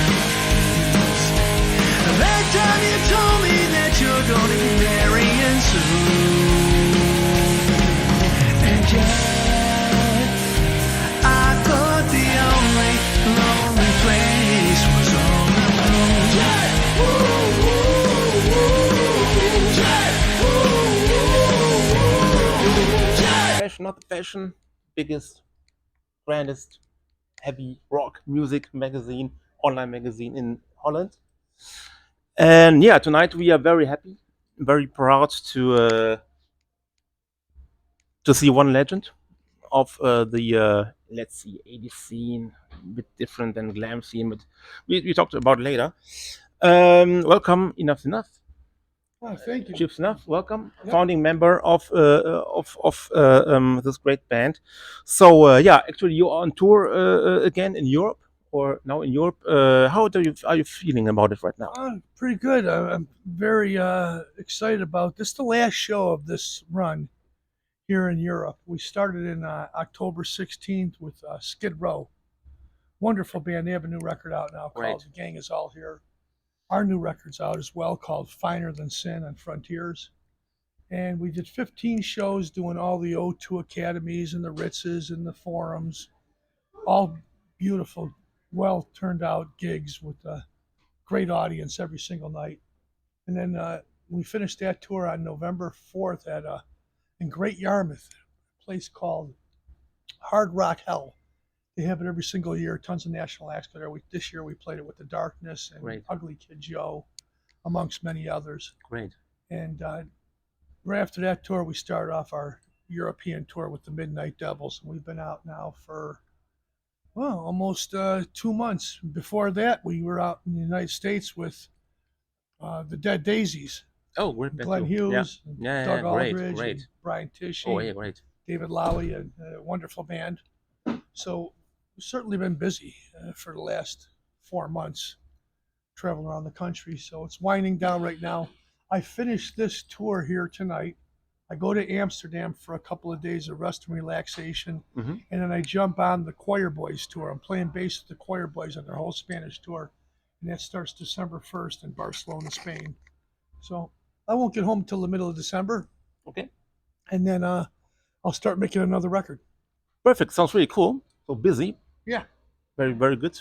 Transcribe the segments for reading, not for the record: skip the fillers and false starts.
turns. That time you told me that you're gonna be marrying soon. And yet, I thought the only lonely place was on the road. Yeah. Woo, woo, woo. Yeah. Fashion, not the fashion, biggest, grandest, heavy rock music magazine, online magazine in Holland. And yeah, tonight we are very happy, very proud to see one legend of the let's see, 80s scene, a bit different than glam scene, but we talked about it later. Welcome, Enuff Z'Nuff. Oh, thank you. Chief Snuff, welcome, Yep. founding member of this great band. So yeah, actually you're on tour again in Europe, or now in Europe. How are you feeling about it right now? Pretty good. I'm very excited about this. The last show of this run here in Europe. We started in October 16th with Skid Row. Wonderful band. They have a new record out now called Right. The Gang Is All Here. Our new record's out as well called Finer Than Sin on Frontiers. And we did 15 shows doing all the O2 Academies and the Ritzes and the Forums. All beautiful, well turned out gigs with a great audience every single night. And then we finished that tour on November 4th at in Great Yarmouth, a place called Hard Rock Hell. They have it every single year. Tons of national acts there. This year we played it with The Darkness and Great. Ugly Kid Joe, amongst many others. Great. And right after that tour, we started off our European tour with the Midnight Devils. And we've been out now for, well, almost 2 months. Before that, we were out in the United States with the Dead Daisies. Oh, great. Glenn Hughes, Yeah, Doug great, Aldridge, great. and Brian Tishy, Oh, yeah, great. David Lowy, a wonderful band. So we've certainly been busy for the last 4 months, traveling around the country. So it's winding down right now. I finished this tour here tonight. I go to Amsterdam for a couple of days of rest and relaxation, Mhm. and then I jump on the Choir Boys tour. I'm playing bass with the Choir Boys on their whole Spanish tour, and that starts December 1st in Barcelona, Spain. So I won't get home till the middle of December, Okay. and then I'll start making another record. Perfect. Sounds really cool. So busy. Yeah. Very, very good.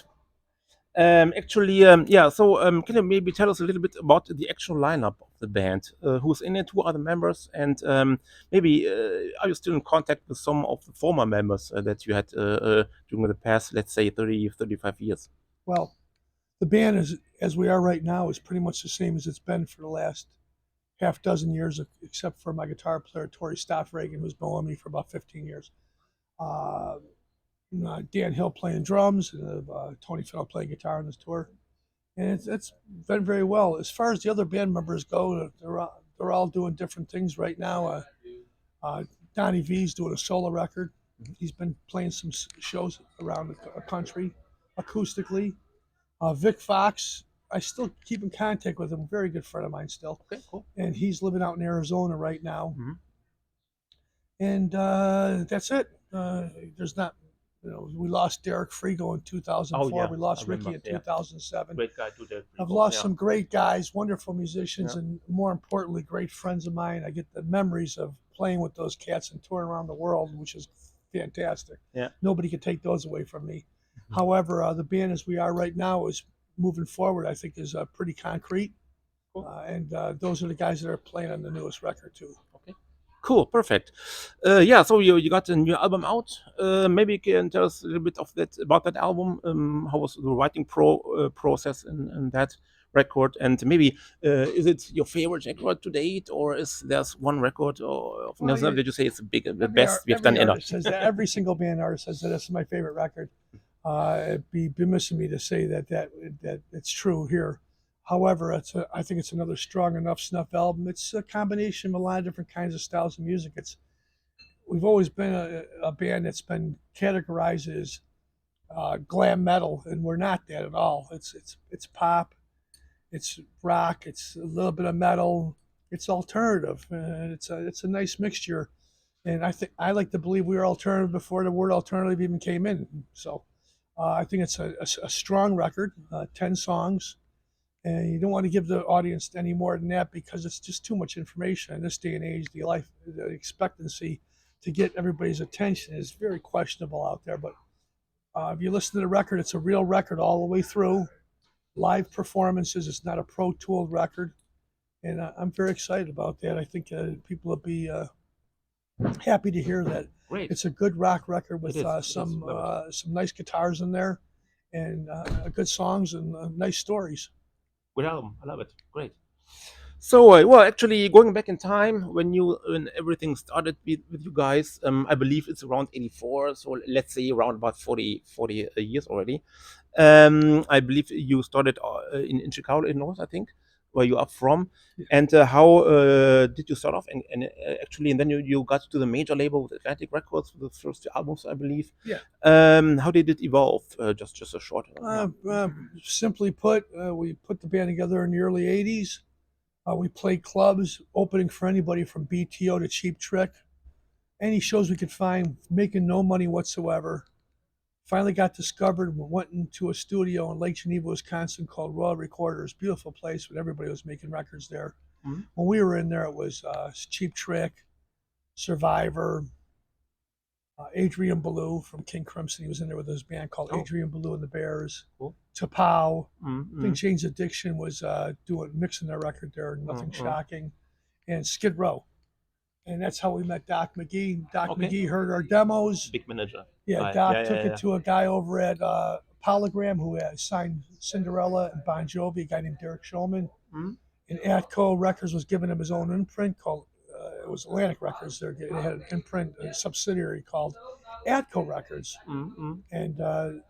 Actually, yeah. So, can you maybe tell us a little bit about the actual lineup of the band? Who's in it? Who are the members? And maybe are you still in contact with some of the former members that you had during the past, let's say, 30, 35 years? Well, the band is, as we are right now, is pretty much the same as it's been for the last half dozen years, except for my guitar player, Tori Stoffregan, who's been with me for about 15 years. Dan Hill playing drums, and Tony Fiddle playing guitar on this tour. And it's been very well. As far as the other band members go, they're all doing different things right now. Donnie V's doing a solo record. He's been playing some shows around the country acoustically. Vic Fox, I still keep in contact with him. Very good friend of mine still. Okay, cool. And he's living out in Arizona right now. Mhm. And that's it. There's not, we lost Derek Frigo in 2004. Oh, yeah, We lost I Ricky remember, in yeah. 2007. Great guy to the. I've lost some great guys, wonderful musicians, Yeah. and more importantly, great friends of mine. I get the memories of playing with those cats and touring around the world, which is fantastic. Yeah. Nobody could take those away from me. However, the band as we are right now is moving forward, I think, is pretty concrete. Cool. And those are the guys that are playing on the newest record, too. Okay. Cool, perfect. Yeah, so you got a new album out. Maybe you can tell us a little bit about that album. How was the writing process in that record? And maybe is it your favorite record to date, or is there's one record of Well, Enuff Z'Nuff that you say it's the best we've done ever? Every single band artist says that it's my favorite record. It'd be missing me to say that it's true here. However, I think it's another strong Enuff Z'Nuff album. It's a combination of a lot of different kinds of styles of music. We've always been a band that's been categorized as glam metal, and we're not that at all. It's pop, it's rock, it's a little bit of metal, it's alternative, and it's a nice mixture. And I like to believe we were alternative before the word alternative even came in. So I think it's a strong record, 10 songs. And you don't want to give the audience any more than that because it's just too much information in this day and age. The expectancy to get everybody's attention is very questionable out there. But if you listen to the record, it's a real record all the way through. Live performances. It's not a Pro Tool record, and I'm very excited about that. I think people will be happy to hear that. Great. It's a good rock record with some nice guitars in there, and good songs and nice stories. Good album. I love it. Great. So, well, actually, going back in time when everything started with you guys, I believe it's around 84. So let's say around about 40 years already. I believe you started in Chicago, Illinois, I think, where you are from. And how did you start off? And actually, and then you got to the major label with Atlantic Records for the first two albums, I believe. Yeah. How did it evolve? Just a short. Simply put, we put the band together in the early 80s. We played clubs, opening for anybody from BTO to Cheap Trick. Any shows we could find, making no money whatsoever. Finally got discovered, went into a studio in Lake Geneva, Wisconsin called Royal Recorders. Beautiful place, but everybody was making records there. Mm-hmm. When we were in there, it was Cheap Trick, Survivor, Adrian Ballou from King Crimson. He was in there with his band called Adrian Ballou and the Bears. Cool. Tapao. Mm-hmm. I think Jane's Addiction was mixing their record there, nothing shocking. And Skid Row. And that's how we met Doc McGee. Doc McGee heard our demos. Big manager. Yeah, Doc took it to a guy over at Polygram who had signed Cinderella and Bon Jovi, a guy named Derek Shulman. Mm-hmm. And Atco Records was giving him his own imprint called, it was Atlantic Records. They had an imprint, a subsidiary called Atco Records. Mm-hmm. And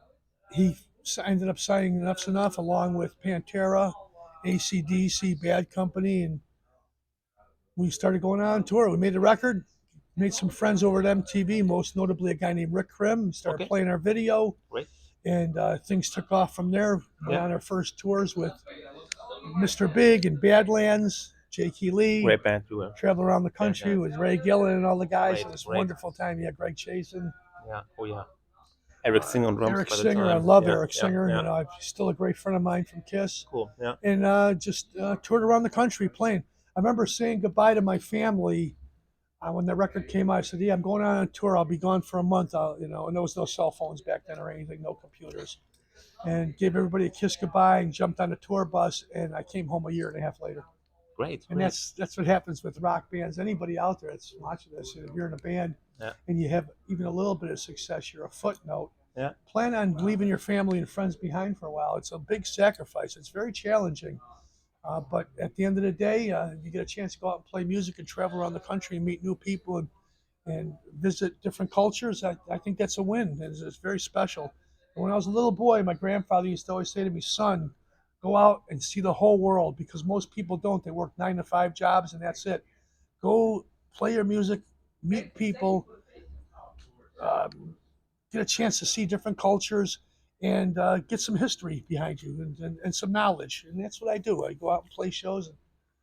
he ended up signing Enuff Z'Nuff along with Pantera, AC/DC, Bad Company, and we started going on tour. We made a record, made some friends over at MTV, most notably a guy named Rick Krim. Started playing our video. Right. And things took off from there. Went on our first tours with Mr. Big and Badlands, Jakey Lee. Great band. Traveled around the country with Ray Gillen and all the guys. It was a wonderful time. Yeah, Greg Chasen. Yeah. Oh, yeah. Eric Singer on drums. Eric Singer. I love Eric Singer. You know, he's still a great friend of mine from Kiss. Cool. Yeah. And just toured around the country playing. I remember saying goodbye to my family when the record came out. I said, "Yeah, I'm going on a tour. I'll be gone for a month." And there was no cell phones back then or anything, no computers. And gave everybody a kiss goodbye and jumped on a tour bus. And I came home a year and a half later. Great. And that's what happens with rock bands. Anybody out there that's watching this, if you're in a band and you have even a little bit of success, you're a footnote. Yeah. Plan on leaving your family and friends behind for a while. It's a big sacrifice. It's very challenging. But at the end of the day, you get a chance to go out and play music and travel around the country and meet new people and visit different cultures. I think that's a win. It's very special. And when I was a little boy, my grandfather used to always say to me, "Son, go out and see the whole world," because most people don't. They work 9-to-5 jobs and that's it. Go play your music, meet people, get a chance to see different cultures, and get some history behind you and some knowledge. And that's what I do. I go out and play shows.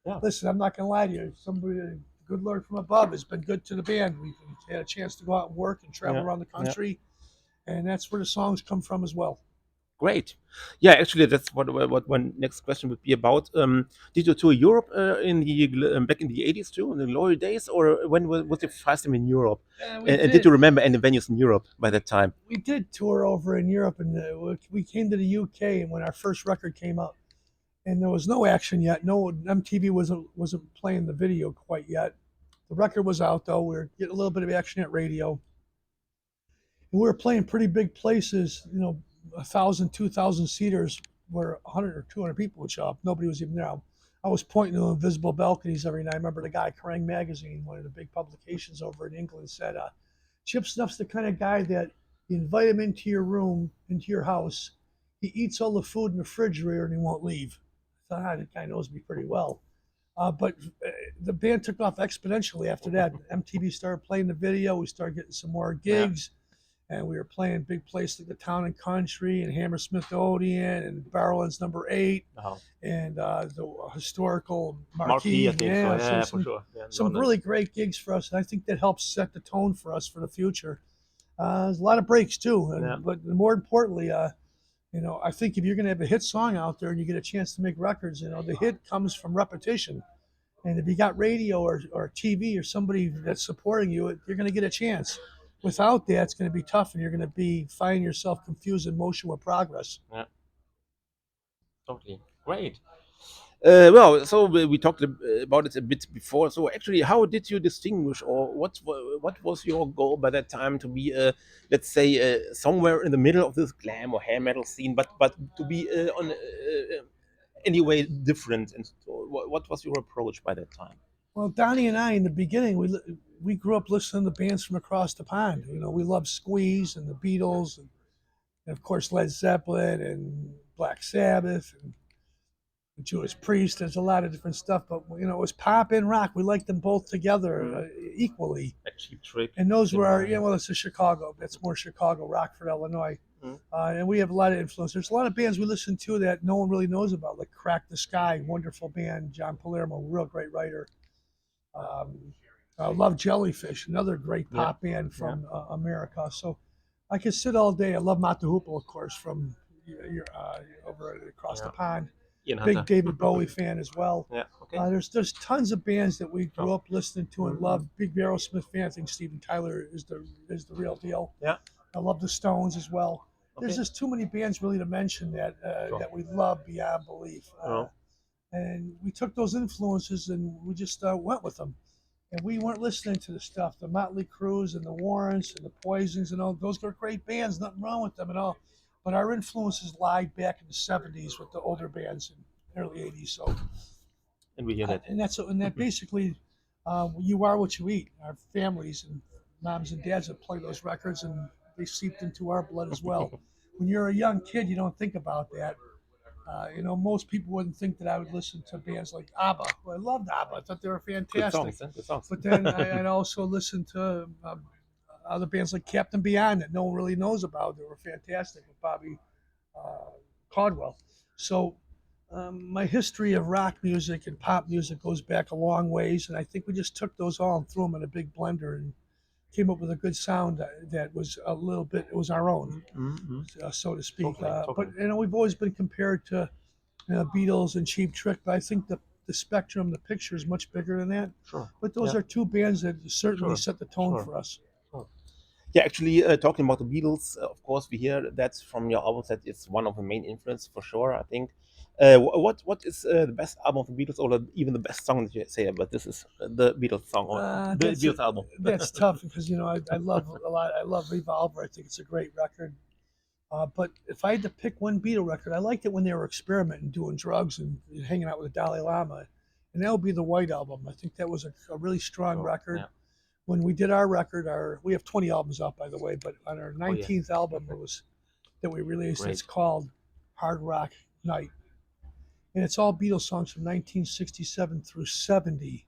And listen, I'm not going to lie to you. Somebody, the good Lord from above, has been good to the band. We've had a chance to go out and work and travel around the country. And that's where the songs come from as well. Great. Yeah, actually, that's what one next question would be about. Did you tour Europe in the back in the 80s too, in the glory days, or when was your first time in Europe? And did you remember any venues in Europe by that time? We did tour over in Europe, and we came to the UK when our first record came out, and there was no action yet. No, MTV wasn't playing the video quite yet. The record was out though. We were getting a little bit of action at radio, and we were playing pretty big places. 1,000, 2,000 seaters where 100 or 200 people would show up. Nobody was even there. I was pointing to invisible balconies every night. I remember the guy, Kerrang! Magazine, one of the big publications over in England, said, Chip Snuff's the kind of guy that you invite him into your room, into your house. He eats all the food in the refrigerator and he won't leave. I thought, that guy knows me pretty well. But the band took off exponentially after that. MTV started playing the video. We started getting some more gigs. And we were playing big places like the Town and Country and Hammersmith Odeon and Barrowlands No. 8 and the historical Marquee. I think so. Yeah, for sure. Yeah, some really great gigs for us. And I think that helps set the tone for us for the future. There's a lot of breaks too, Yeah. but more importantly, I think if you're going to have a hit song out there and you get a chance to make records, the hit comes from repetition. And if you got radio or TV or somebody that's supporting you, you're going to get a chance. Without that, it's going to be tough, and you're going to be finding yourself confused in motion with progress. Yeah. Totally. Great. Well, so we talked about it a bit before. So actually, how did you distinguish, or what was your goal by that time to be, let's say, somewhere in the middle of this glam or hair metal scene, but to be on anyway different? And so what was your approach by that time? Well, Donnie and I, in the beginning, we grew up listening to bands from across the pond. We loved Squeeze and the Beatles, and of course Led Zeppelin and Black Sabbath and Judas Priest. There's a lot of different stuff, but it was pop and rock. We liked them both together equally. A Cheap Trick. And those were our, well, it's a Chicago. That's more Chicago, Rockford, Illinois. And we have a lot of influence. There's a lot of bands we listen to that no one really knows about, like Crack the Sky, wonderful band. John Palermo, real great writer. I love Jellyfish, another great pop band from America. So I could sit all day. I love Mata Hoople, of course, from over across the pond. Big David Bowie fan as well. Yeah. Okay. There's tons of bands that we grew up listening to and loved. Big Aerosmith fan. I think Steven Tyler is the real deal. Yeah. I love the Stones as well. Okay. There's just too many bands really to mention that that we love beyond belief. And we took those influences and we just went with them. And we weren't listening to the stuff, the Motley Crues and the Warrants and the Poisons and all. Those are great bands, nothing wrong with them at all. But our influences lied back in the 70s with the older bands and early 80s. So, and we hear that. And that basically, you are what you eat. Our families and moms and dads have played those records, and they seeped into our blood as well. When you're a young kid, you don't think about that. Most people wouldn't think that I would listen to bands like ABBA. Well, I loved ABBA. I thought they were fantastic. Good songs. But then I'd also listen to other bands like Captain Beyond that no one really knows about. They were fantastic with Bobby Caldwell. So my history of rock music and pop music goes back a long ways, and I think we just took those all and threw them in a big blender and came up with a good sound that was a little bit, it was our own, so to speak. Totally. But we've always been compared to Beatles and Cheap Trick, but I think the spectrum, the picture is much bigger than that. Sure. But those are two bands that certainly set the tone for us. Yeah, actually, talking about the Beatles, of course, we hear that from your albums that it's one of the main influences for sure, I think. What is the best album of the Beatles, or even the best song that you say about this is the Beatles song or the Beatles album? That's tough because I love a lot. I love Revolver. I think it's a great record. But if I had to pick one Beatle record, I liked it when they were experimenting, doing drugs and hanging out with the Dalai Lama, and that would be the White Album. I think that was a really strong record. Yeah. When we did our record, we have 20 albums out, by the way, but on our 19th album that we released, it's called Hard Rock Night. And it's all Beatles songs from 1967 through 70.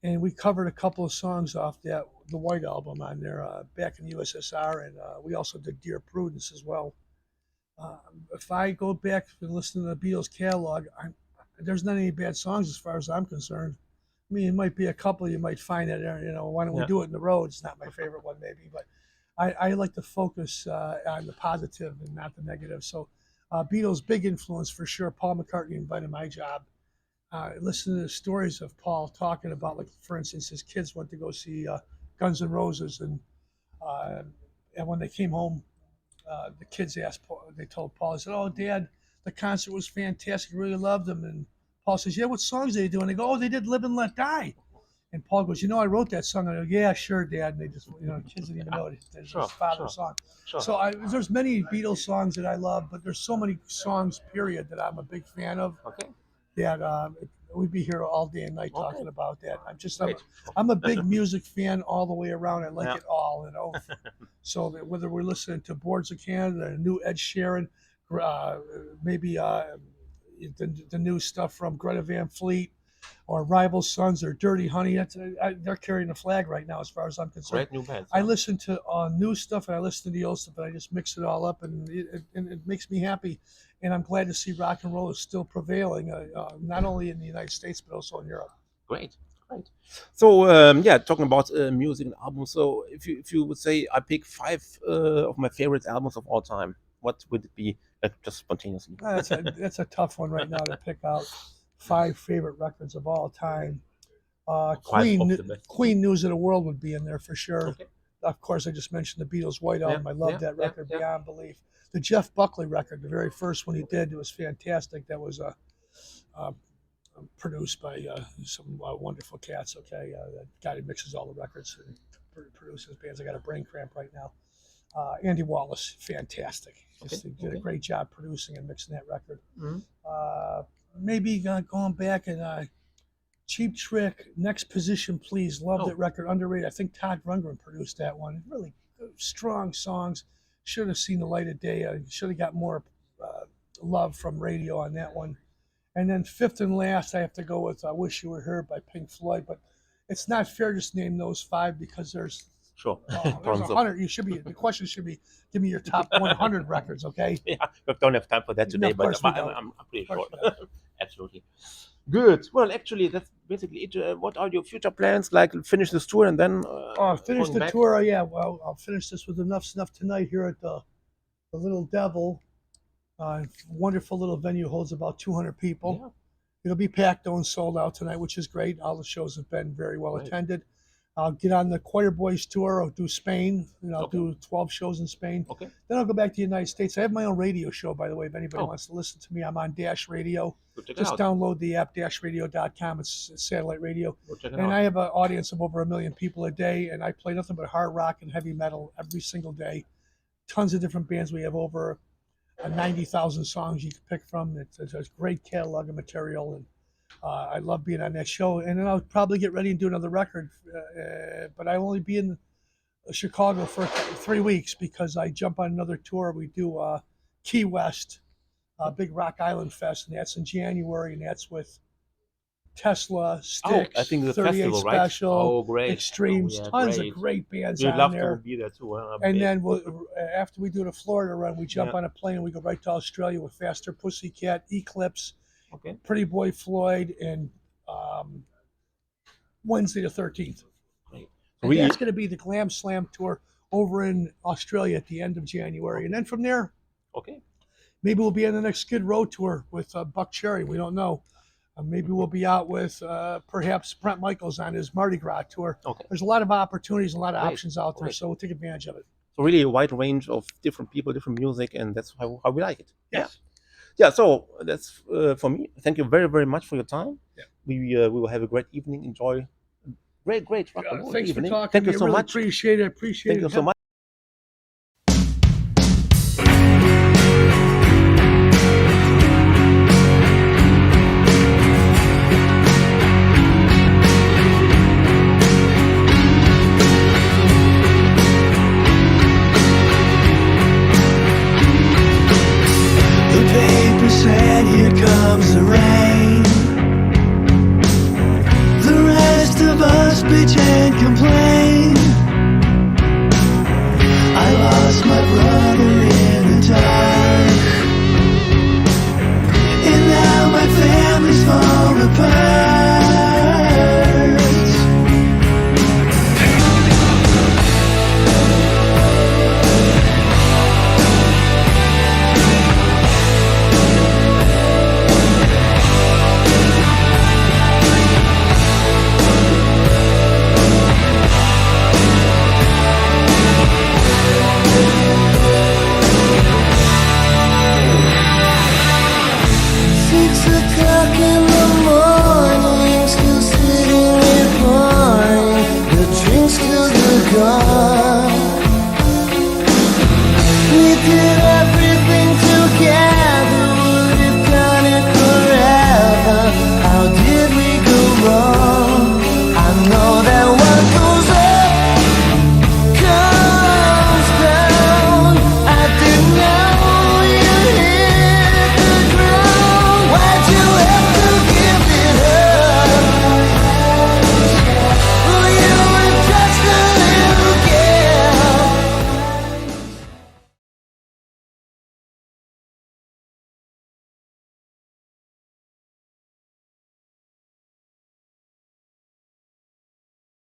And we covered a couple of songs off the White Album on there, back in the USSR, and we also did Dear Prudence as well. If I go back and listen to the Beatles catalog, there's not any bad songs as far as I'm concerned. I mean, it might be a couple you might find that, why don't we do it in the road? It's not my favorite one maybe, but I like to focus on the positive and not the negative. So Beatles, big influence for sure. Paul McCartney invited my job. Listen to the stories of Paul talking about, like, for instance, his kids went to go see Guns N' Roses, and when they came home, the kids asked Paul, they told Paul, they said, "Oh, Dad, the concert was fantastic. Really loved them." And Paul says, "Yeah, what songs did they do?" And they go, "Oh, they did Live and Let Die." And Paul goes, "I wrote that song." And I go, "Yeah, sure, Dad." And they just, kids didn't even know it. It's his father's song. Sure. So there's many Beatles songs that I love, but there's so many songs, period, that I'm a big fan of. Okay. That we'd be here all day and night talking about that. I'm a big music fan all the way around. I like it all, So that whether we're listening to Boards of Canada, new Ed Sheeran, maybe the new stuff from Greta Van Fleet, or Rival Sons, or Dirty Honey, they're carrying the flag right now as far as I'm concerned. Great new bands. I listen to new stuff and I listen to the old stuff, and I just mix it all up, and it makes me happy. And I'm glad to see rock and roll is still prevailing, not only in the United States but also in Europe. Great. Right. So talking about music and albums. So if you would say I pick 5 of my favorite albums of all time, what would it be? Just spontaneously. That's a tough one right now to pick out 5 favorite records of all time. 5 of the best. Queen News of the World would be in there for sure. Okay. Of course, I just mentioned the Beatles' White Album. I love that record beyond belief. The Jeff Buckley record, the very first one he did, it was fantastic. That was produced by some wonderful cats. Okay, that guy who mixes all the records and produces bands. I got a brain cramp right now. Andy Wallace, fantastic. Just did a great job producing and mixing that record. Maybe going back and Cheap Trick, Next Position Please, love that record, underrated. I think Todd Rundgren produced that one. Really good, strong songs. Should have seen the light of day. Should have got more love from radio on that one. And then 5th and last, I have to go with I Wish You Were Here by Pink Floyd. But it's not fair just to name those 5 because there's there's 100. The question should be, give me your top 100 records, okay? Yeah, we don't have time for that today, No, but I'm pretty sure. Absolutely. Good. Well, actually, that's basically it. What are your future plans? Like finish this tour and then finish the tour. Yeah, well, I'll finish this with Enuff Z'Nuff tonight here at the Little Devil. Wonderful little venue, holds about 200 people. Yeah. It'll be packed and sold out tonight, which is great. All the shows have been very well attended. I'll get on the Choir Boys tour. I'll do Spain, and I'll do 12 shows in Spain. Okay. Then I'll go back to the United States. I have my own radio show, by the way. If anybody wants to listen to me, I'm on Dash Radio. Just download the app, dashradio.com. It's satellite radio. And I have an audience of over 1 million people a day, and I play nothing but hard rock and heavy metal every single day. Tons of different bands. We have over 90,000 songs you can pick from. It's a great catalog of material, and I love being on that show. And then I'll probably get ready and do another record, but I'll only be in Chicago for 3 weeks because I jump on another tour. We do Key West, big Rock Island Fest, and that's in January, and that's with Tesla, Styx, I think the 38 festival, right? Special, Great. Extremes, tons of great bands We'd on love there. to be there too. And then after we do the Florida run, we jump on a plane and we go right to Australia with Faster Pussycat, Eclipse, Pretty Boy Floyd, and Wednesday the 13th. And that's going to be the Glam Slam tour over in Australia at the end of January. And then from there, maybe we'll be on the next Skid Row tour with Buck Cherry. We don't know. Maybe we'll be out with perhaps Brent Michaels on his Mardi Gras tour. There's a lot of opportunities, a lot of options out there, so we'll take advantage of it. So really a wide range of different people, different music, and that's how we like it. Yeah, so that's for me. Thank you very, very much for your time. We will have a great evening. Enjoy great rock and roll Thanks evening. for talking. Thank you so really much. Appreciate it. Thank you so much.